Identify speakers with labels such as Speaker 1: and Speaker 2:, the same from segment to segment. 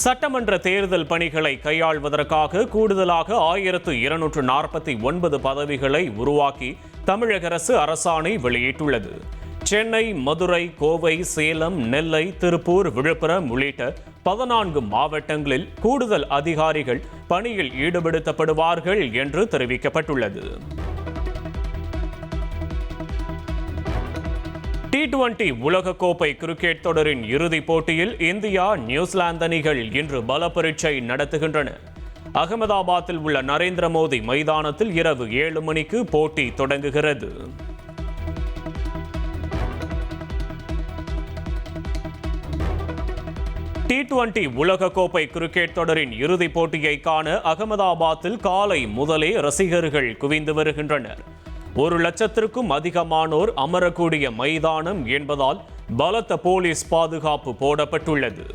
Speaker 1: சட்டமன்ற தேர்தல் பணிகளை கையாள்வதற்காக கூடுதலாக 1249 பதவிகளை உருவாக்கி தமிழக அரசு அரசாணை வெளியிட்டுள்ளது. சென்னை, மதுரை, கோவை, சேலம், நெல்லை, திருப்பூர், விழுப்புரம் உள்ளிட்ட 14 மாவட்டங்களில் கூடுதல் அதிகாரிகள் பணியில் ஈடுபடுத்தப்படுவார்கள் என்று தெரிவிக்கப்பட்டுள்ளது. T20 உலகக்கோப்பை கிரிக்கெட் தொடரின் இறுதிப் போட்டியில் இந்தியா, நியூசிலாந்து அணிகள் இன்று பல பரீட்சை நடத்துகின்றன. அகமதாபாத்தில் உள்ள நரேந்திர மோடி மைதானத்தில் இரவு 7 மணிக்கு போட்டி தொடங்குகிறது. T20 உலகக்கோப்பை கிரிக்கெட் தொடரின் இறுதிப் போட்டியை காண அகமதாபாத்தில் காலை முதலே ரசிகர்கள் குவிந்து வருகின்றனர். 1 லட்சத்திற்கும் அதிகமானோர் அமரக்கூடிய மைதானம் என்பதால் பலத்த போலீஸ் பாதுகாப்பு போடப்பட்டுள்ளது.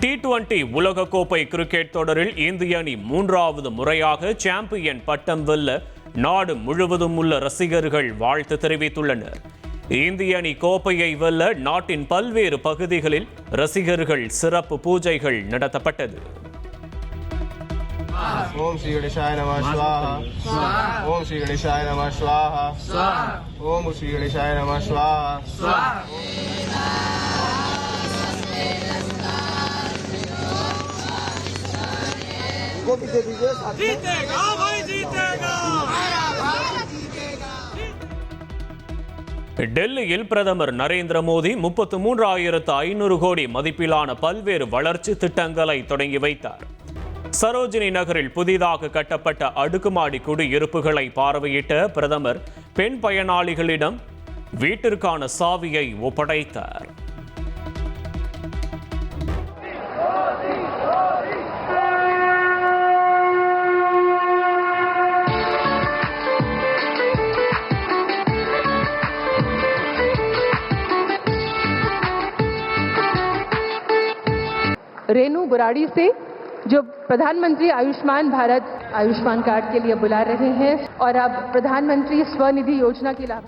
Speaker 1: T20 உலகக்கோப்பை கிரிக்கெட் தொடரில் இந்திய அணி 3வது முறையாக சாம்பியன் பட்டம் வெல்ல நாடு முழுவதும் உள்ள ரசிகர்கள் வாழ்த்து தெரிவித்துள்ளனர். இந்திய அணி கோப்பையை வெல்ல நாட்டின் பல்வேறு பகுதிகளில் ரசிகர்கள் சிறப்பு பூஜைகள் நடத்தப்பட்டது.
Speaker 2: ओम श्री गणेशाय नमः स्वाहा ओम श्री गणेशाय नमः स्वाहा ओम श्री गणेशाय नमः स्वाहा
Speaker 3: जीतेगा भाई जीतेगा।
Speaker 1: டெல்லியில் பிரதமர் நரேந்திர மோடி 33,500 கோடி மதிப்பிலான பல்வேறு வளர்ச்சி திட்டங்களை தொடங்கி வைத்தார். சரோஜினி நகரில் புதிதாக கட்டப்பட்ட அடுக்குமாடி குடியிருப்புகளை பார்வையிட்ட பிரதமர் பெண் பயனாளிகளிடம் வீட்டிற்கான சாவியை ஒப்படைத்தார்.
Speaker 4: रेनू बुराड़ी से जो प्रधानमंत्री आयुष्मान भारत आयुष्मान कार्ड के लिए बुला रहे हैं और अब प्रधानमंत्री स्वनिधि योजना के लाभ.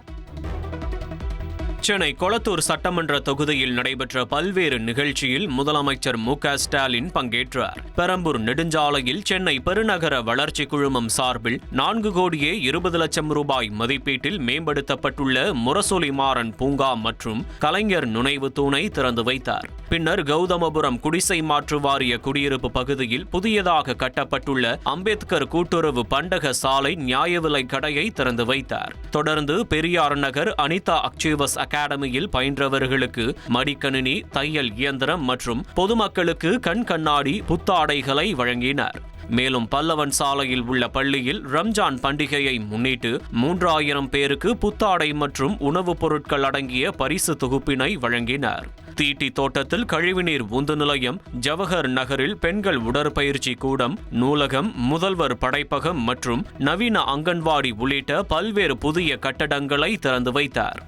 Speaker 1: சென்னை கொளத்தூர் சட்டமன்ற தொகுதியில் நடைபெற்ற பல்வேறு நிகழ்ச்சியில் முதலமைச்சர் மு.க. ஸ்டாலின் பங்கேற்றார். பெரம்பூர் நெடுஞ்சாலையில் சென்னை பெருநகர வளர்ச்சி குழுமம் சார்பில் 4 கோடியே 20 லட்சம் ரூபாய் மதிப்பீட்டில் மேம்படுத்தப்பட்டுள்ள முரசொலி மாறன் பூங்கா மற்றும் கலைஞர் நினைவு தூணை திறந்து வைத்தார். பின்னர் கௌதமபுரம் குடிசை மாற்று வாரிய குடியிருப்பு பகுதியில் புதியதாக கட்டப்பட்டுள்ள அம்பேத்கர் கூட்டுறவு பண்டக சாலை நியாய விலை கடையை திறந்து வைத்தார். தொடர்ந்து பெரியார் நகர் அனிதா அக்சேவஸ் அகாடமியில் பயின்றவர்களுக்கு மடிக்கணினி, தையல் இயந்திரம் மற்றும் பொதுமக்களுக்கு கண் கண்ணாடி, புத்தாடைகளை வழங்கினார். மேலும் பல்லவன் சாலையில் உள்ள பள்ளியில் ரம்ஜான் பண்டிகையை முன்னிட்டு 3000 பேருக்கு புத்தாடை மற்றும் உணவுப் பொருட்கள் அடங்கிய பரிசு தொகுப்பினை வழங்கினார். தீட்டி தோட்டத்தில் கழிவுநீர் உந்து நிலையம், ஜவஹர் நகரில் பெண்கள் உடற்பயிற்சி கூடம், நூலகம், முதல்வர் படைப்பகம் மற்றும் நவீன அங்கன்வாடி உள்ளிட்ட பல்வேறு புதிய கட்டடங்களை திறந்து வைத்தார்.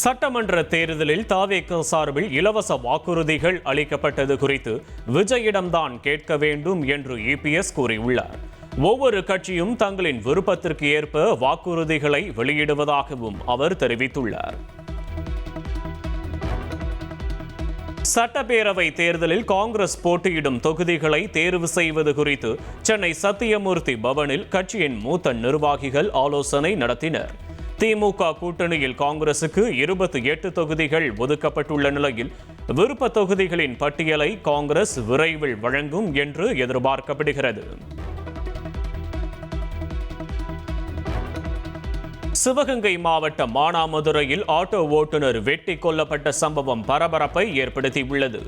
Speaker 1: சட்டமன்ற தேர்தலில் தாவேக சார்பில் இலவச வாக்குறுதிகள் அளிக்கப்பட்டது குறித்து விஜயிடம்தான் கேட்க வேண்டும் என்று இபிஎஸ் கூறியுள்ளார். ஒவ்வொரு கட்சியும் தங்களின் விருப்பத்திற்கு ஏற்ப வாக்குறுதிகளை வெளியிடுவதாகவும் அவர் தெரிவித்துள்ளார். சட்டப்பேரவை தேர்தலில் காங்கிரஸ் போட்டியிடும் தொகுதிகளை தேர்வு செய்வது குறித்து சென்னை சத்தியமூர்த்தி பவனில் கட்சியின் மூத்த நிர்வாகிகள் ஆலோசனை நடத்தினர். திமுக கூட்டணியில் காங்கிரசுக்கு 28 தொகுதிகள் ஒதுக்கப்பட்டுள்ள நிலையில் விருப்ப தொகுதிகளின் பட்டியலை காங்கிரஸ் விரைவில் வழங்கும் என்று எதிர்பார்க்கப்படுகிறது. சிவகங்கை மாவட்டம் மானாமதுரையில் ஆட்டோ ஓட்டுநர் வெட்டி கொல்லப்பட்ட சம்பவம் பரபரப்பை ஏற்படுத்தியுள்ளது.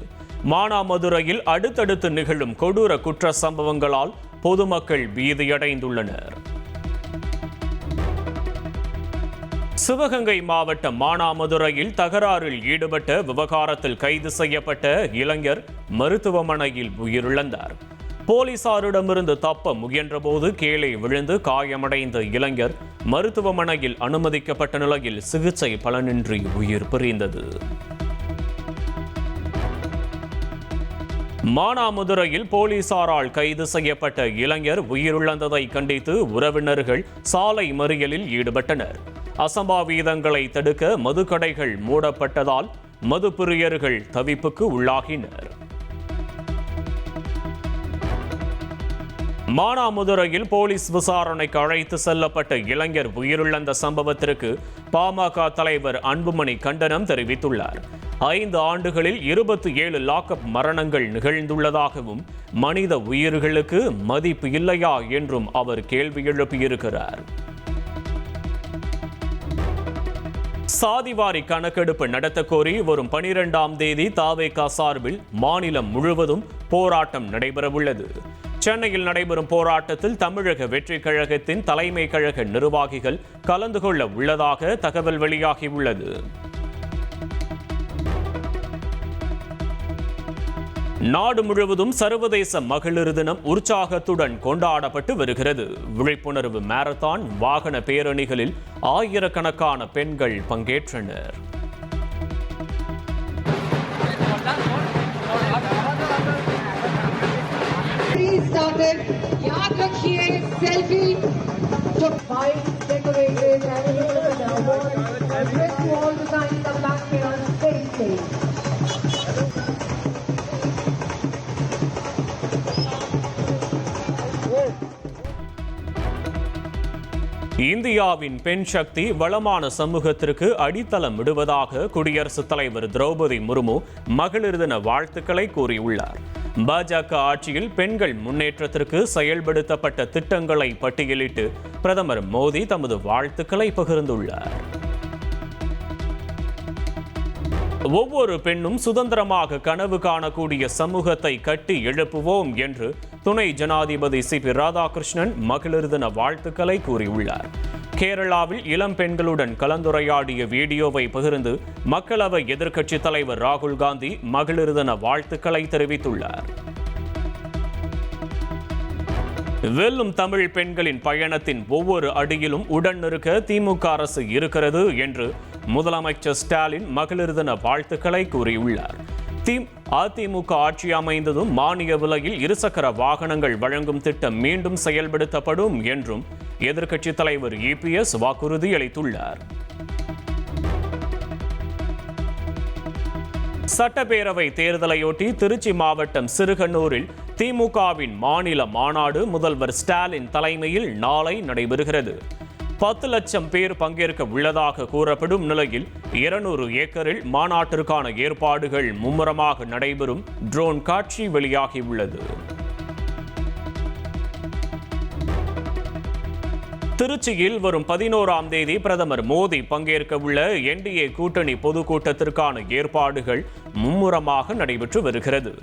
Speaker 1: மானாமதுரையில் அடுத்தடுத்து நிகழும் கொடூர குற்ற சம்பவங்களால் பொதுமக்கள் பீதியடைந்துள்ளனர். சிவகங்கை மாவட்டம் மானாமதுரையில் தகராறில் ஈடுபட்ட விவகாரத்தில் கைது செய்யப்பட்ட இளைஞர் மருத்துவமனையில் உயிரிழந்தார். போலீசாரிடமிருந்து தப்ப முயன்றபோது கீழே விழுந்து காயமடைந்த இளைஞர் மருத்துவமனையில் அனுமதிக்கப்பட்ட நிலையில் சிகிச்சை பலனின்றி உயிர் பிரிந்தது. மானாமதுரையில் போலீசாரால் கைது செய்யப்பட்ட இளைஞர் உயிரிழந்ததை கண்டித்து உறவினர்கள் சாலை மறியலில் ஈடுபட்டனர். அசம்பாவிதங்களை தடுக்க மதுக்கடைகள் மூடப்பட்டதால் மதுப்பிரியர்கள் தவிப்புக்கு உள்ளாகினர். மானாமதுரையில் போலீஸ் விசாரணைக்கு அழைத்து செல்லப்பட்ட இளைஞர் உயிரிழந்த சம்பவத்திற்கு பாமக தலைவர் அன்புமணி கண்டனம் தெரிவித்துள்ளார். 5 ஆண்டுகளில் 27 லாக்அப் மரணங்கள் நிகழ்ந்துள்ளதாகவும் மனித உயிர்களுக்கு மதிப்பு இல்லையா என்றும் அவர் கேள்வி எழுப்பியிருக்கிறார். சாதிவாரி கணக்கெடுப்பு நடத்த கோரி வரும் 12ஆம் தேதி தாவேகா சார்பில் மாநிலம் முழுவதும் போராட்டம் நடைபெறவுள்ளது. சென்னையில் நடைபெறும் போராட்டத்தில் தமிழக வெற்றிக் கழகத்தின் தலைமை கழக நிர்வாகிகள் கலந்து கொள்ள உள்ளதாக தகவல் வெளியாகியுள்ளது. நாடு முழுவதும் சர்வதேச மகளிர் தினம் உற்சாகத்துடன் கொண்டாடப்பட்டு வருகிறது. விழிப்புணர்வு மாரத்தான் வாகன பேரணிகளில் ஆயிரக்கணக்கான பெண்கள் பங்கேற்றனர்.
Speaker 5: started. याद रखिए selfie to five decorated animals and awards and with all the time come back here on stage.
Speaker 1: இந்தியாவின் பெண் சக்தி வளமான சமூகத்திற்கு அடித்தளம் இடுவதாக குடியரசுத் தலைவர் திரௌபதி முர்மு மகளிர் தின வாழ்த்துக்களை கூறியுள்ளார். பாஜக ஆட்சியில் பெண்கள் முன்னேற்றத்திற்கு செயல்படுத்தப்பட்ட திட்டங்களை பட்டியலிட்டு பிரதமர் மோடி தமது வாழ்த்துக்களை பகிர்ந்துள்ளார். ஒவ்வொரு பெண்ணும் சுதந்திரமாக கனவு காணக்கூடிய சமூகத்தை கட்டி எழுப்புவோம் என்று துணை ஜனாதிபதி சிபி ராதாகிருஷ்ணன் மகளிர் தின வாழ்த்துக்களை கூறியுள்ளார். கேரளாவில் இளம் பெண்களுடன் கலந்துரையாடிய வீடியோவை பகிர்ந்து மக்களவை எதிர்க்கட்சித் தலைவர் ராகுல் காந்தி மகளிர் தின வாழ்த்துக்களை தெரிவித்துள்ளார். வெல்லும் தமிழ் பெண்களின் பயணத்தின் ஒவ்வொரு அடியிலும் உடன் இருக்க திமுக அரசு இருக்கிறது என்று முதலமைச்சர் ஸ்டாலின் மகளிர் தின வாழ்த்துக்களை கூறியுள்ளார். அதிமுக ஆட்சி அமைந்ததும் மானிய விலையில் இருசக்கர வாகனங்கள் வழங்கும் திட்டம் மீண்டும் செயல்படுத்தப்படும் என்றும் எதிர்க்கட்சித் தலைவர் EPS வாக்குறுதி அளித்துள்ளார். சட்டப்பேரவை தேர்தலையொட்டி திருச்சி மாவட்டம் சிறுகண்ணூரில் திமுகவின் மாநில மாநாடு முதல்வர் ஸ்டாலின் தலைமையில் நாளை நடைபெறுகிறது. 10 லட்சம் பேர் பங்கேற்க உள்ளதாக கூறப்படும் நிலையில் 200 ஏக்கரில் மாநாட்டிற்கான ஏற்பாடுகள் மும்முரமாக நடைபெறும் ட்ரோன் காட்சி வெளியாகியுள்ளது. திருச்சியில் வரும் 11ஆம் தேதி பிரதமர் மோடி பங்கேற்க உள்ள NDA கூட்டணி பொதுக்கூட்டத்திற்கான ஏற்பாடுகள் மும்முரமாக நடைபெற்று வருகிறது.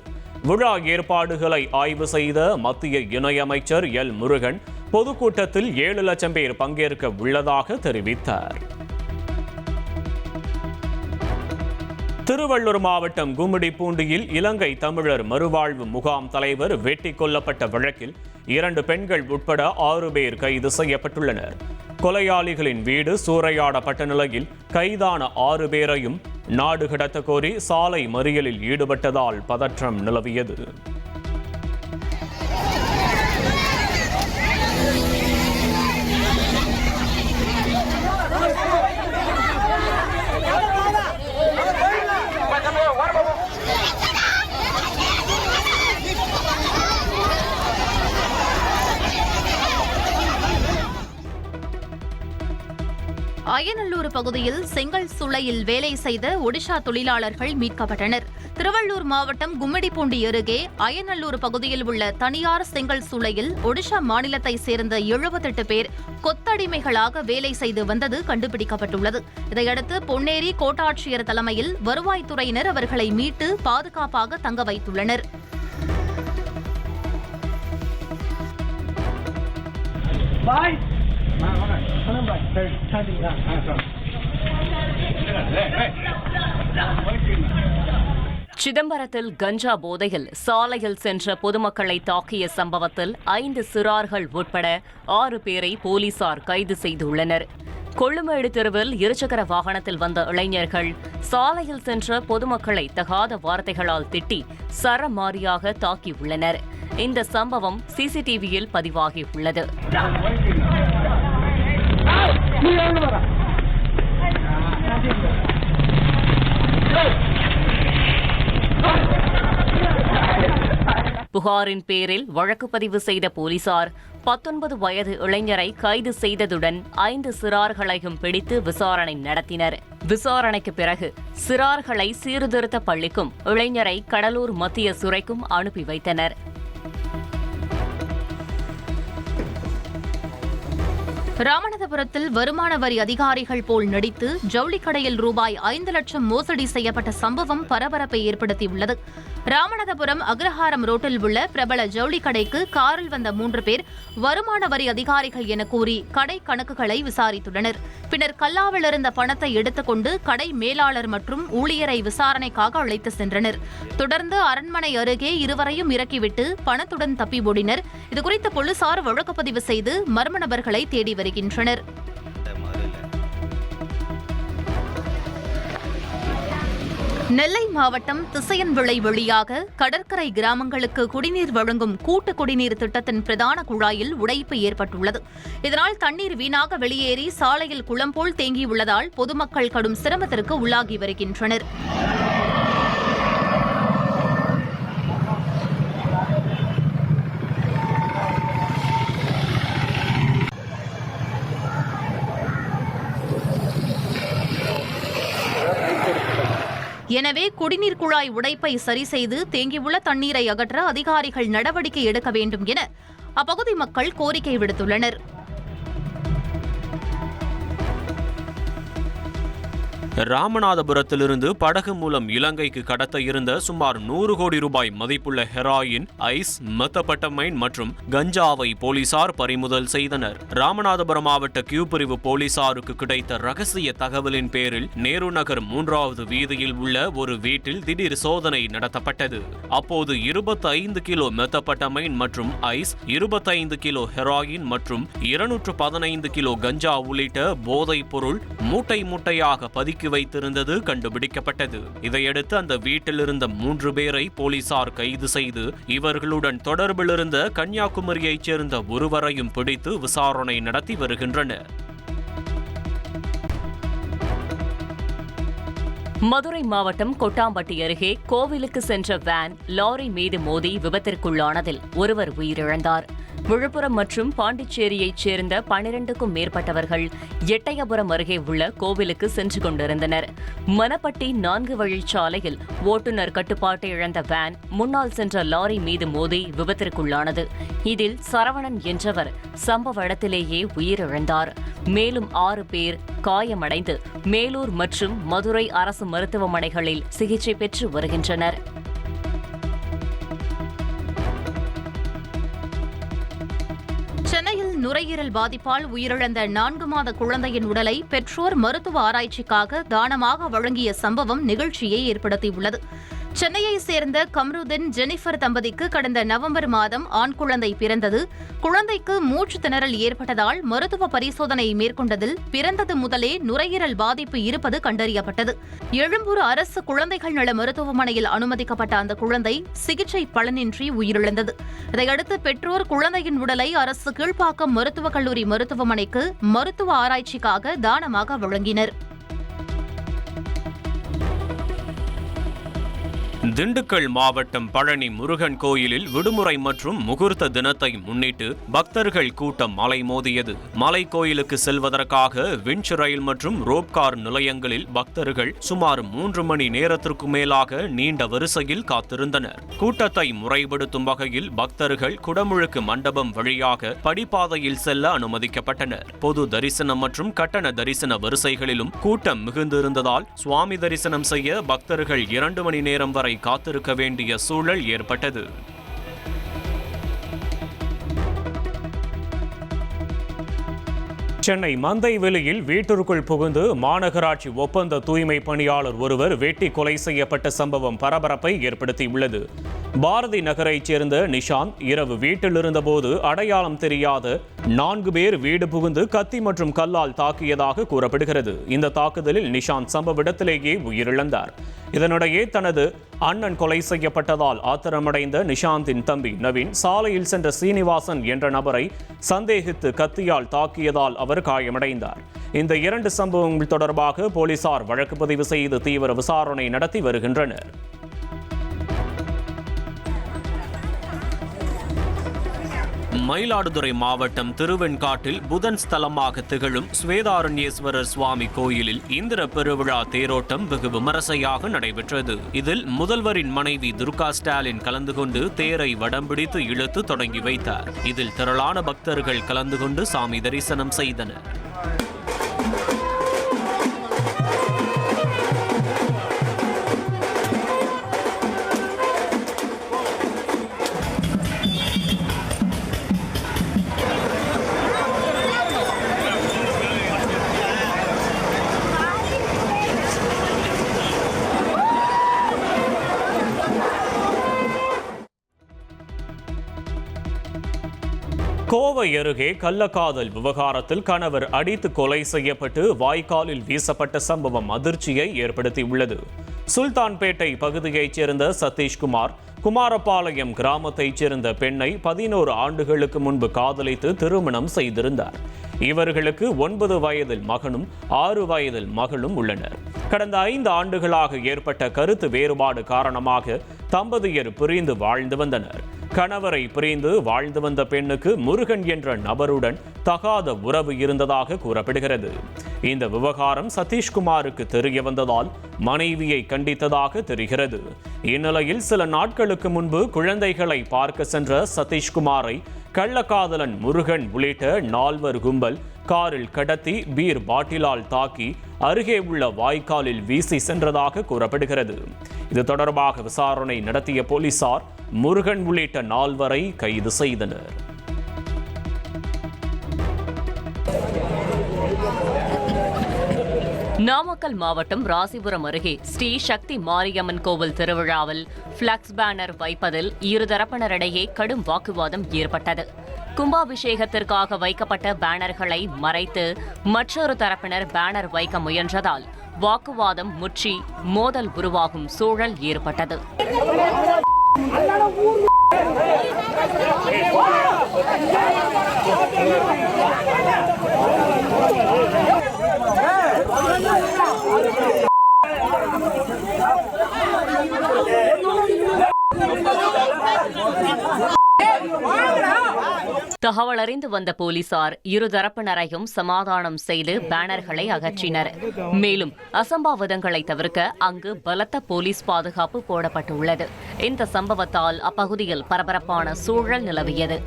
Speaker 1: விழா ஏற்பாடுகளை ஆய்வு செய்த மத்திய இணையமைச்சர் எல் முருகன் பொதுக்கூட்டத்தில் 7 லட்சம் பேர் பங்கேற்க உள்ளதாக தெரிவித்தார். திருவள்ளூர் மாவட்டம் கும்மிடிப்பூண்டியில் இலங்கை தமிழர் மறுவாழ்வு முகாம் தலைவர் வெட்டிக் கொல்லப்பட்ட வழக்கில் 2 பெண்கள் உட்பட 6 பேர் கைது செய்யப்பட்டுள்ளனர். கொலையாளிகளின் வீடு சூறையாடப்பட்ட நிலையில் கைதான 6 பேரையும் நாடு கடத்த கோரி சாலை மறியலில் ஈடுபட்டதால் பதற்றம் நிலவியது.
Speaker 6: அயனல்லூர் பகுதியில் செங்கல் சூளையில் வேலை செய்த ஒடிஷா தொழிலாளர்கள் மீட்கப்பட்டனர். திருவள்ளூர் மாவட்டம் கும்மிடிப்பூண்டி அருகே அயனல்லூர் பகுதியில் உள்ள தனியார் செங்கல் சூளையில் ஒடிஷா மாநிலத்தை சேர்ந்த 78 பேர் கொத்தடிமைகளாக வேலை செய்து வந்தது கண்டுபிடிக்கப்பட்டுள்ளது. இதையடுத்து பொன்னேரி கோட்டாட்சியர் தலைமையில் வருவாய்த்துறையினர் அவர்களை மீட்டு பாதுகாப்பாக தங்க வைத்துள்ளனர்.
Speaker 7: சிதம்பரத்தில் கஞ்சா போதையில் சாலையில் சென்ற பொதுமக்களை தாக்கிய சம்பவத்தில் 5 சிறார்கள் உட்பட 6 பேரை போலீசார் கைது செய்துள்ளனர். கொள்ளுமேடு தெருவில் இருசக்கர வாகனத்தில் வந்த இளைஞர்கள் சாலையில் சென்ற பொதுமக்களை தகாத வார்த்தைகளால் திட்டி சரமாரியாக தாக்கியுள்ளனர். இந்த சம்பவம் சிசிடிவியில் பதிவாகியுள்ளது. புகாரின் பேரில் வழக்கு பதிவு செய்த போலீசார் 19 வயது இளைஞரை கைது செய்ததுடன் 5 சிறார்களையும் பிடித்து விசாரணை நடத்தினர். விசாரணைக்கு பிறகு சிறார்களை சீர்திருத்த பள்ளிக்கும் இளைஞரை கடலூர் மத்திய சிறைக்கும் அனுப்பி வைத்தனர்.
Speaker 6: ராமநாதபுரத்தில் வருமான வரி அதிகாரிகள் போல் நடித்து ஜவுளி கடையில் ரூபாய் 5 லட்சம் மோசடி செய்யப்பட்ட சம்பவம் பரபரப்பை ஏற்படுத்தியுள்ளது. ராமநாதபுரம் அக்ரஹாரம் ரோட்டில் உள்ள பிரபல ஜவுளி கடைக்கு காரில் வந்த 3 பேர் வருமான வரி அதிகாரிகள் என கூறி கடை கணக்குகளை விசாரித்துள்ளனர். பின்னர் கல்லாவில் இருந்த பணத்தை எடுத்துக்கொண்டு கடை மேலாளர் மற்றும் ஊழியரை விசாரணைக்காக அழைத்து சென்றனர். தொடர்ந்து அரண்மனை அருகே இருவரையும் இறக்கிவிட்டு பணத்துடன் தப்பி ஓடினர். இதுகுறித்து போலீசார் வழக்கு பதிவு செய்து மர்ம நபர்களை தேடி வருகின்றனர். நெல்லை மாவட்டம் திசையன்விளை வழியாக கடற்கரை கிராமங்களுக்கு குடிநீர் வழங்கும் கூட்டு குடிநீர் திட்டத்தின் பிரதான குழாயில் உடைப்பு ஏற்பட்டுள்ளது. இதனால் தண்ணீர் வீணாக வெளியேறி சாலையில் குளம் போல் தேங்கியுள்ளதால் பொதுமக்கள் கடும் சிரமத்திற்கு உள்ளாகி வருகின்றனர். எனவே குடிநீர் குழாய் உடைப்பை சரி செய்து தேங்கியுள்ள தண்ணீரை அகற்ற அதிகாரிகள் நடவடிக்கை எடுக்க வேண்டும் என அப்பகுதி மக்கள் கோரிக்கை விடுத்துள்ளனர்.
Speaker 1: ராமநாதபுரத்திலிருந்து படகு மூலம் இலங்கைக்கு கடத்த இருந்த சுமார் 100 கோடி ரூபாய் மதிப்புள்ள ஹெராயின், ஐஸ், மெத்தபட்டமைன் மற்றும் கஞ்சாவை போலீசார் பறிமுதல் செய்தனர். ராமநாதபுரம் மாவட்ட கியூ பிரிவு போலீசாருக்கு கிடைத்த ரகசிய தகவலின் பேரில் நேரு நகர் 3வது வீதியில் உள்ள ஒரு வீட்டில் திடீர் சோதனை நடத்தப்பட்டது. அப்போது 25 கிலோ மெத்தபட்டமைன் மற்றும் ஐஸ், 25 கிலோ ஹெராயின் மற்றும் 215 கிலோ கஞ்சா உள்ளிட்ட போதைப் பொருள் மூட்டை மூட்டையாக பதுக்கி வைத்திருந்தது கண்டுபிடிக்கப்பட்டது. இதையடுத்து அந்த வீட்டில் இருந்த 3 பேரை போலீசார் கைது செய்து இவர்களுடன் தொடர்பில் இருந்த கன்னியாகுமரியைச் சேர்ந்த ஒருவரையும் பிடித்து விசாரணை நடத்தி வருகின்றனர்.
Speaker 7: மதுரை மாவட்டம் கொட்டாம்பட்டி அருகே கோவிலுக்கு சென்ற வேன் லாரி மீது மோதி விபத்திற்குள்ளானதில் ஒருவர் உயிரிழந்தார். விழுப்புரம் மற்றும் பாண்டிச்சேரியைச் சேர்ந்த 12க்கும் மேற்பட்டவர்கள் எட்டயபுரம் அருகே உள்ள கோவிலுக்கு சென்று கொண்டிருந்தனர். மணப்பட்டி 4 வழிச்சாலையில் ஓட்டுநர் கட்டுப்பாட்டை இழந்த வேன் முன்னால் சென்ற லாரி மீது மோதி விபத்திற்குள்ளானது. இதில் சரவணன் என்றவர் சம்பவ இடத்திலேயே உயிரிழந்தார். மேலும் 6 பேர் காயமடைந்து மேலூர் மற்றும் மதுரை அரசு மருத்துவமனைகளில் சிகிச்சை பெற்று வருகின்றனர்.
Speaker 6: சென்னையில் நுரையீரல் பாதிப்பால் உயிரிழந்த 4 மாத குழந்தையின் உடலை பெற்றோர் மருத்துவ ஆராய்ச்சிக்காக தானமாக வழங்கிய சம்பவம் நிகழ்ச்சியை ஏற்படுத்தியுள்ளது. சென்னையை சேர்ந்த கம்ருதீன் ஜெனிஃபர் தம்பதிக்கு கடந்த நவம்பர் மாதம் ஆண் குழந்தை பிறந்தது. குழந்தைக்கு மூச்சு திணறல் ஏற்பட்டதால் மருத்துவ பரிசோதனை மேற்கொண்டதில் பிறந்தது முதலே நுரையீரல் பாதிப்பு இருப்பது கண்டறியப்பட்டது. எழும்பூர் அரசு குழந்தைகள் நல மருத்துவமனையில் அனுமதிக்கப்பட்ட அந்த குழந்தை சிகிச்சை பலனின்றி உயிரிழந்தது. இதையடுத்து பெற்றோர் குழந்தையின் உடலை அரசு கீழ்ப்பாக்கம் மருத்துவக் கல்லூரி மருத்துவமனைக்கு மருத்துவ ஆராய்ச்சிக்காக தானமாக வழங்கினர்.
Speaker 1: திண்டுக்கல் மாவட்டம் பழனி முருகன் கோயிலில் விடுமுறை மற்றும் முகூர்த்த தினத்தை முன்னிட்டு பக்தர்கள் கூட்டம் அலைமோதியது. மலை கோயிலுக்கு செல்வதற்காக விஞ்ச் ரயில் மற்றும் ரோப்கார் நிலையங்களில் பக்தர்கள் சுமார் 3 மணி நேரத்திற்கு மேலாக நீண்ட வரிசையில் காத்திருந்தனர். கூட்டத்தை முறைப்படுத்தும் வகையில் பக்தர்கள் குடமுழுக்கு மண்டபம் வழியாக படிப்பாதையில் செல்ல அனுமதிக்கப்பட்டனர். பொது தரிசனம் மற்றும் கட்டண தரிசன வரிசைகளிலும் கூட்டம் மிகுந்திருந்ததால் சுவாமி தரிசனம் செய்ய பக்தர்கள் 2 மணி நேரம் வரை காத்திருக்க வேண்டிய சூழல் ஏற்பட்டது. சென்னை மந்தைவெளியில் வீட்டிற்குள் புகுந்து மாநகராட்சி ஒப்பந்த தூய்மை பணியாளர் ஒருவர் வெட்டி கொலை செய்யப்பட்ட சம்பவம் பரபரப்பை ஏற்படுத்தியுள்ளது. பாரதி நகரைச் சேர்ந்த நிஷாந்த் இரவு வீட்டில் இருந்தபோது அடையாளம் தெரியாத 4 பேர் வீடு புகுந்து கத்தி மற்றும் கல்லால் தாக்கியதாக கூறப்படுகிறது. இந்த தாக்குதலில் நிஷாந்த் சம்பவ இடத்திலேயே உயிரிழந்தார். இதனிடையே தனது அண்ணன் கொலை செய்யப்பட்டதால் ஆத்திரமடைந்த நிஷாந்தின் தம்பி நவீன் சாலையில் சென்ற சீனிவாசன் என்ற நபரை சந்தேகித்து கத்தியால் தாக்கியதால் அவர் காயமடைந்தார். இந்த 2 சம்பவங்கள் தொடர்பாக போலீசார் வழக்கு பதிவு செய்து தீவிர விசாரணை நடத்தி வருகின்றனர். மயிலாடுதுறை மாவட்டம் திருவெண்காட்டில் புதன் ஸ்தலமாக திகழும் ஸ்வேதாரண்யேஸ்வரர் சுவாமி கோயிலில் இந்திர பெருவிழா தேரோட்டம் வெகு விமரிசையாக நடைபெற்றது. இதில் முதல்வரின் மனைவி துர்கா ஸ்டாலின் கலந்து கொண்டு தேரை வடம்பிடித்து இழுத்து தொடங்கி வைத்தார். இதில் திரளான பக்தர்கள் கலந்து கொண்டு சாமி தரிசனம் செய்தனர். கோவை அருகே கள்ளக்காதல் விவகாரத்தில் கணவர் அடித்து கொலை செய்யப்பட்டு வாய்க்காலில் வீசப்பட்ட சம்பவம் அதிர்ச்சியை ஏற்படுத்தியுள்ளது. சுல்தான்பேட்டை பகுதியைச் சேர்ந்த சதீஷ்குமார் குமாரபாளையம் கிராமத்தைச் சேர்ந்த பெண்ணை 11 ஆண்டுகளுக்கு முன்பு காதலித்து திருமணம் செய்திருந்தார். இவர்களுக்கு 9 வயதில் மகனும் 6 வயதில் மகளும் உள்ளனர். கடந்த 5 ஆண்டுகளாக ஏற்பட்ட கருத்து வேறுபாடு காரணமாக தம்பதியர் பிரிந்து வாழ்ந்து வந்தனர். கணவரை பிரிந்து வாழ்ந்து வந்த பெண்ணுக்கு முருகன் என்ற நபருடன் தகாத உறவு இருந்ததாக கூறப்படுகிறது. இந்த விவகாரம் சதீஷ்குமாருக்கு தெரிய வந்ததால் மனைவியை கண்டித்ததாக தெரிகிறது. இந்நிலையில் சில நாட்களுக்கு முன்பு குழந்தைகளை பார்க்க சென்ற சதீஷ்குமாரை கள்ளக்காதலன் முருகன் உள்ளிட்ட 4 கும்பல் காரில் கடத்தி பீர் பாட்டிலால் தாக்கி அருகே உள்ள வாய்க்காலில் வீசி சென்றதாக கூறப்படுகிறது. இது தொடர்பாக விசாரணை நடத்திய போலீசார் முருகன் உள்ளிட்ட 4 கைது செய்தனர்.
Speaker 7: நாமக்கல் மாவட்டம் ராசிபுரம் அருகே ஸ்ரீ சக்தி மாரியம்மன் கோவில் திருவிழாவில் பிளக்ஸ் பேனர் வைப்பதில் இருதரப்பினரிடையே கடும் வாக்குவாதம் ஏற்பட்டது. கும்பாபிஷேகத்திற்காக வைக்கப்பட்ட பேனர்களை மறைத்து மற்றொரு தரப்பினர் பேனர் வைக்க முயன்றதால் வாக்குவாதம் முற்றி மோதல் உருவாகும் சூழல் ஏற்பட்டது. தகவல் அறிந்து வந்த போலீசார் இருதரப்பினரையும் சமாதானம் செய்து பேனர்களை அகற்றினர். மேலும் அசம்பாவிதங்களை தவிர்க்க அங்கு பலத்த போலீஸ் பாதுகாப்பு போடப்பட்டுள்ளது. இந்த சம்பவத்தால் அப்பகுதியில் பரபரப்பான சூழல் நிலவியது.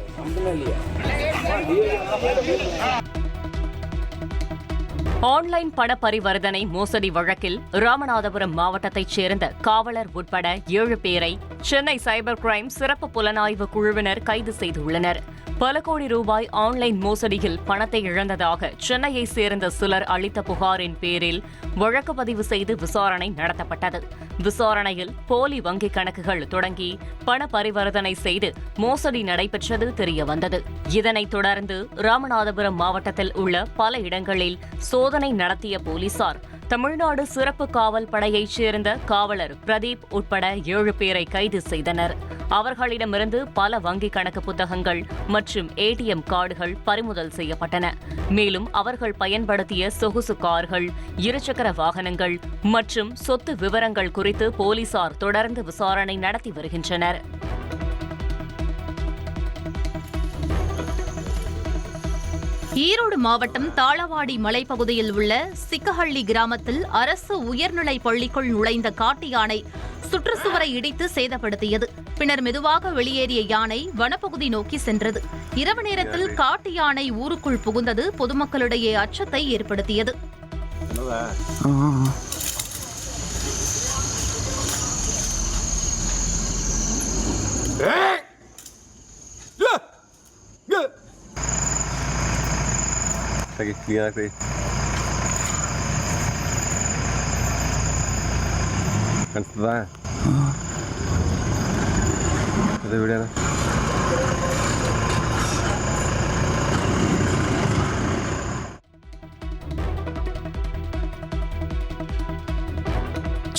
Speaker 7: ஆன்லைன் பண பரிவர்த்தனை மோசடி வழக்கில் ராமநாதபுரம் மாவட்டத்தைச் சேர்ந்த காவலர் உட்பட 7 பேரை சென்னை சைபர் கிரைம் சிறப்பு புலனாய்வு குழுவினர் கைது செய்துள்ளனர். பல கோடி ரூபாய் ஆன்லைன் மோசடியில் பணத்தை இழந்ததாக சென்னையை சேர்ந்த சிலர் அளித்த புகாரின் பேரில் வழக்கு பதிவு செய்து விசாரணை நடத்தப்பட்டது. விசாரணையில் போலி வங்கிக் கணக்குகள் தொடங்கி பண பரிவர்த்தனை செய்து மோசடி நடைபெற்றது தெரியவந்தது. இதனைத் தொடர்ந்து ராமநாதபுரம் மாவட்டத்தில் உள்ள பல இடங்களில் சோதனை நடத்திய போலீசார் தமிழ்நாடு சிறப்பு காவல் படையைச் சேர்ந்த காவலர் பிரதீப் உட்பட 7 பேரை கைது செய்தனர். அவர்களிடமிருந்து பல வங்கிக் கணக்கு புத்தகங்கள் மற்றும் ஏடிஎம் கார்டுகள் பறிமுதல் செய்யப்பட்டன. மேலும் அவர்கள் பயன்படுத்திய சொகுசு கார்கள், இருசக்கர வாகனங்கள் மற்றும் சொத்து விவரங்கள் குறித்து போலீசார் தொடர்ந்து விசாரணை நடத்தி வருகின்றனர்.
Speaker 6: ஈரோடு மாவட்டம் தாளவாடி மலைப்பகுதியில் உள்ள சிக்கஹள்ளி கிராமத்தில் அரசு உயர்நிலைப் பள்ளிக்குள் நுழைந்த காட்டு யானை சுற்றுச்சுவரை இடித்து சேதப்படுத்தியது. பின்னர் மெதுவாக வெளியேறிய யானை வனப்பகுதி நோக்கி சென்றது. இரவு நேரத்தில் காட்டு யானை ஊருக்குள் புகுந்தது பொதுமக்களிடையே அச்சத்தை ஏற்படுத்தியது.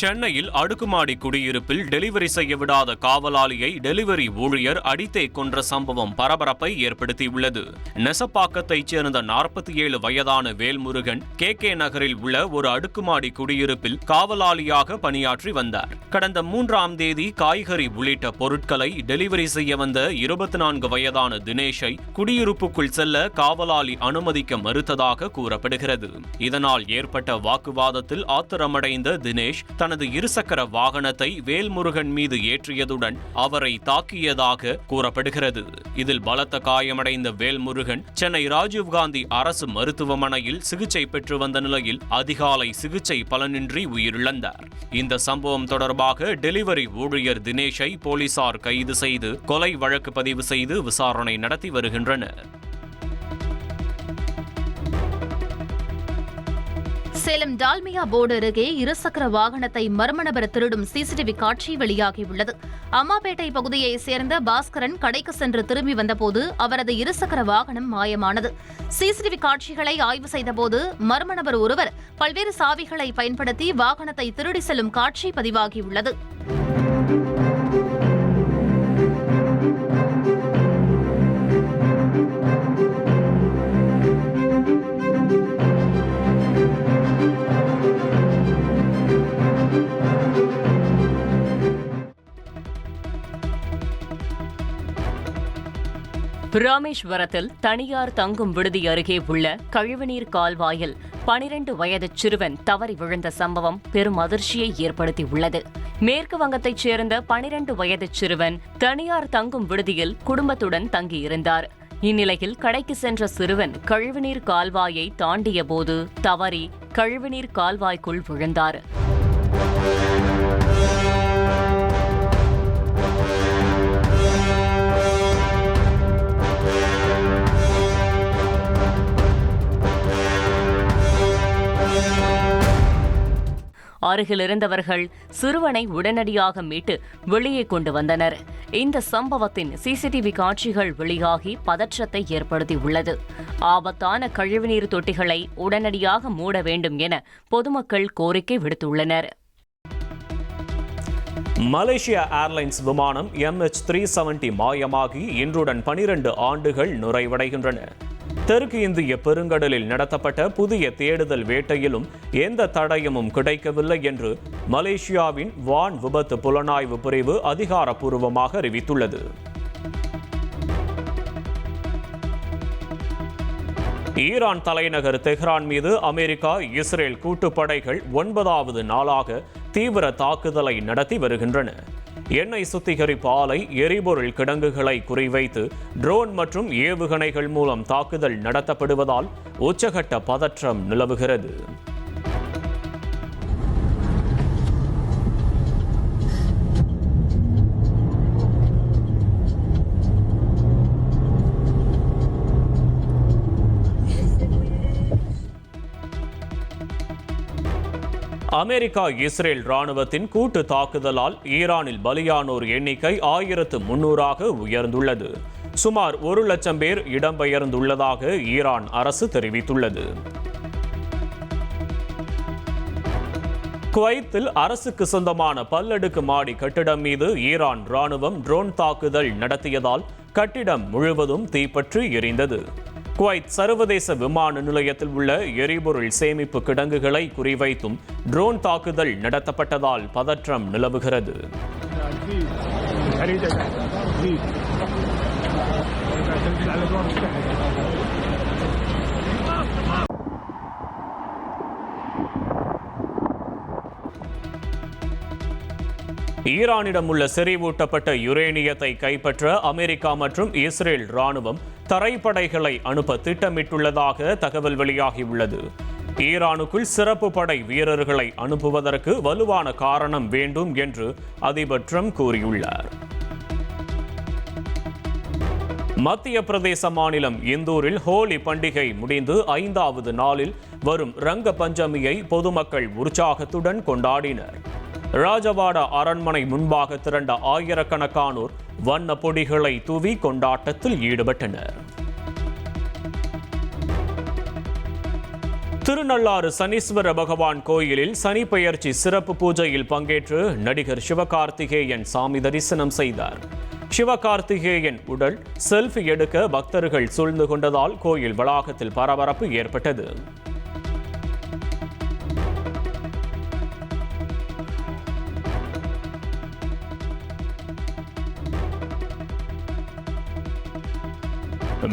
Speaker 1: சென்னையில் அடுக்குமாடி குடியிருப்பில் டெலிவரி செய்ய விடாத காவலாளியை டெலிவரி ஊழியர் அடித்தே கொன்ற சம்பவம் பரபரப்பை ஏற்படுத்தியுள்ளது. நெசப்பாக்கத்தைச் சேர்ந்த 47 வயதான வேல்முருகன் KK நகரில் உள்ள ஒரு அடுக்குமாடி குடியிருப்பில் காவலாளியாக பணியாற்றி வந்தார். கடந்த 3ஆம் தேதி காய்கறி உள்ளிட்ட பொருட்களை டெலிவரி செய்ய வந்த 24 வயதான தினேஷை குடியிருப்புக்குள் செல்ல காவலாளி அனுமதிக்க மறுத்ததாக கூறப்படுகிறது. இதனால் ஏற்பட்ட வாக்குவாதத்தில் ஆத்திரமடைந்த தினேஷ் தனது இருசக்கர வாகனத்தை வேல்முருகன் மீது ஏற்றியதுடன் அவரை தாக்கியதாக கூறப்படுகிறது. இதில் பலத்த காயமடைந்த வேல்முருகன் சென்னை ராஜீவ்காந்தி அரசு மருத்துவமனையில் சிகிச்சை பெற்று வந்த நிலையில் அதிகாலை சிகிச்சை பலனின்றி உயிரிழந்தார். இந்த சம்பவம் தொடர்பாக டெலிவரி ஊழியர் தினேஷை போலீசார் கைது செய்து கொலை வழக்கு பதிவு செய்து விசாரணை நடத்தி வருகின்றனர்.
Speaker 6: சேலம் டால்மியா போர்டு அருகே இருசக்கர வாகனத்தை மர்ம நபர் திருடும் சிசிடிவி காட்சி வெளியாகியுள்ளது. அம்மாபேட்டை பகுதியைச் சேர்ந்த பாஸ்கரன் கடைக்கு சென்று திரும்பி வந்தபோது அவரது இருசக்கர வாகனம் மாயமானது. சிசிடிவி காட்சிகளை ஆய்வு செய்தபோது மர்ம நபர் ஒருவர் பல்வேறு சாவிகளை பயன்படுத்தி வாகனத்தை திருடி செல்லும் காட்சி பதிவாகியுள்ளது.
Speaker 7: ராமேஸ்வரத்தில் தனியார் தங்கும் விடுதி அருகே உள்ள கழிவுநீர் கால்வாயில் 12 வயது சிறுவன் தவறி விழுந்த சம்பவம் பெரும் அதிர்ச்சியை ஏற்படுத்தியுள்ளது. மேற்கு வங்கத்தைச் சேர்ந்த 12 வயது சிறுவன் தனியார் தங்கும் விடுதியில் குடும்பத்துடன் தங்கியிருந்தார். இந்நிலையில் கடைக்கு சென்ற சிறுவன் கழிவுநீர் கால்வாயை தாண்டிய போது தவறி கழிவுநீர் கால்வாய்க்குள் விழுந்தார். அருகில் இருந்தவர்கள் சிறுவனை உடனடியாக மீட்டு வெளியே கொண்டு வந்தனர். இந்த சம்பவத்தின் சிசிடிவி காட்சிகள் வெளியாகி பதற்றத்தை ஏற்படுத்தியுள்ளது. ஆபத்தான கழிவுநீர் தொட்டிகளை உடனடியாக மூட வேண்டும் என பொதுமக்கள் கோரிக்கை விடுத்துள்ளனர்.
Speaker 1: மலேசியா ஏர்லைன்ஸ் விமானம் MH370 மாயமாகி இன்றுடன் 12 ஆண்டுகள் நிறைவடைகின்றன. தெற்கு இந்திய பெருங்கடலில் நடத்தப்பட்ட புதிய தேடுதல் வேட்டையிலும் எந்த தடயமும் கிடைக்கவில்லை என்று மலேசியாவின் வான் விபத்து புலனாய்வு பிரிவு அதிகாரப்பூர்வமாக அறிவித்துள்ளது. ஈரான் தலைநகர் தெஹ்ரான் மீது அமெரிக்கா, இஸ்ரேல் கூட்டுப்படைகள் 9வது நாளாக தீவிர தாக்குதலை நடத்தி வருகின்றன. எண்ணெய் சுத்திகரிப்பு ஆலை, எரிபொருள் கிடங்குகளை குறிவைத்து ட்ரோன் மற்றும் ஏவுகணைகள் மூலம் தாக்குதல் நடத்தப்படுவதால் உச்சகட்ட பதற்றம் நிலவுகிறது. அமெரிக்கா, இஸ்ரேல் ராணுவத்தின் கூட்டு தாக்குதலால் ஈரானில் பலியானோர் எண்ணிக்கை 1300ஆக உயர்ந்துள்ளது. சுமார் 1 லட்சம் பேர் இடம்பெயர்ந்துள்ளதாக ஈரான் அரசு தெரிவித்துள்ளது. குவைத்தில் அரசுக்கு சொந்தமான பல்லடுக்கு மாடி கட்டிடம் மீது ஈரான் ராணுவம் ட்ரோன் தாக்குதல் நடத்தியதால் கட்டிடம் முழுவதும் தீப்பற்றி எரிந்தது. குவைத் சர்வதேச விமான நிலையத்தில் உள்ள எரிபொருள் சேமிப்பு கிடங்குகளை குறிவைத்தும் ட்ரோன் தாக்குதல் நடத்தப்பட்டதால் பதற்றம் நிலவுகிறது. ஈரானிடம் உள்ள செறிவூட்டப்பட்ட யுரேனியத்தை கைப்பற்ற அமெரிக்கா மற்றும் இஸ்ரேல் ராணுவம் தரைப்படைகளை அனுப்ப திட்டமிட்டுள்ளதாக தகவல் வெளியாகியுள்ளது. ஈரானுக்குள் சிறப்பு படை வீரர்களை அனுப்புவதற்கு வலுவான காரணம் வேண்டும் என்று அதிபர் ட்ரம்ப் கூறியுள்ளார். மத்திய பிரதேச மாநிலம் இந்தூரில் ஹோலி பண்டிகை முடிந்து 5வது நாளில் வரும் ரங்க பஞ்சமியை பொதுமக்கள் உற்சாகத்துடன் கொண்டாடினர். ராஜவாடா அரண்மனை முன்பாக திரண்ட ஆயிரக்கணக்கானோர் வண்ண பொடிகளை தூவி கொண்டாட்டத்தில் ஈடுபட்டனர். திருநள்ளாறு சனீஸ்வர பகவான் கோயிலில் சனி பெயர்ச்சி சிறப்பு பூஜையில் பங்கேற்று நடிகர் சிவகார்த்திகேயன் சாமி தரிசனம் செய்தார். சிவகார்த்திகேயன் உடல் செல்ஃபி எடுக்க பக்தர்கள் சூழ்ந்து கொண்டதால் கோயில் வளாகத்தில் பரபரப்பு ஏற்பட்டது.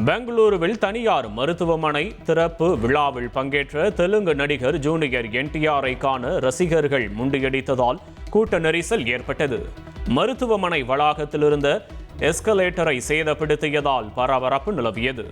Speaker 1: பெங்களூருவில் தனியார் மருத்துவமனை திறப்பு விழாவில் பங்கேற்ற தெலுங்கு நடிகர் ஜூனியர் NTRஐ காண ரசிகர்கள் முண்டியடித்ததால் கூட்ட நெரிசல் ஏற்பட்டது. மருத்துவமனை வளாகத்தில் இருந்த எஸ்கலேட்டரை சேதப்படுத்தியதால் பரபரப்பு நிலவியது.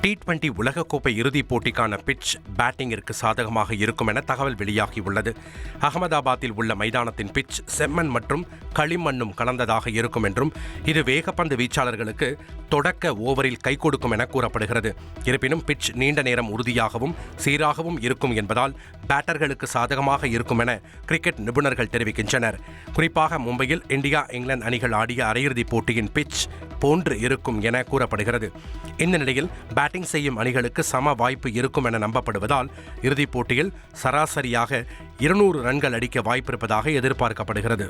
Speaker 8: T20 உலகக்கோப்பை இறுதிப் போட்டிக்கான பிட்ச் பேட்டிங்கிற்கு சாதகமாக இருக்கும் என தகவல் வெளியாகியுள்ளது. அகமதாபாத்தில் உள்ள மைதானத்தின் பிட்ச் செம்மண் மற்றும் களிமண்ணும் கலந்ததாக இருக்கும் என்றும் இது வேகப்பந்து வீச்சாளர்களுக்கு தொடக்க ஓவரில் கை கொடுக்கும் என கூறப்படுகிறது. இருப்பினும் பிட்ச் நீண்ட நேரம் உறுதியாகவும் சீராகவும் இருக்கும் என்பதால் பேட்டர்களுக்கு சாதகமாக இருக்கும் என கிரிக்கெட் நிபுணர்கள் தெரிவிக்கின்றனர். குறிப்பாக மும்பையில் இந்தியா இங்கிலாந்து அணிகள் ஆடிய அரையிறுதிப் போட்டியின் பிட்ச் போன்று இருக்கும் என கூறப்படுகிறது. இந்த நிலையில் பேட்டிங் செய்யும் அணிகளுக்கு சம வாய்ப்பு இருக்கும் என நம்பப்படுவதால் இறுதிப் போட்டியில் சராசரியாக 200 ரன்கள் அடிக்க வாய்ப்பிருப்பதாக எதிர்பார்க்கப்படுகிறது.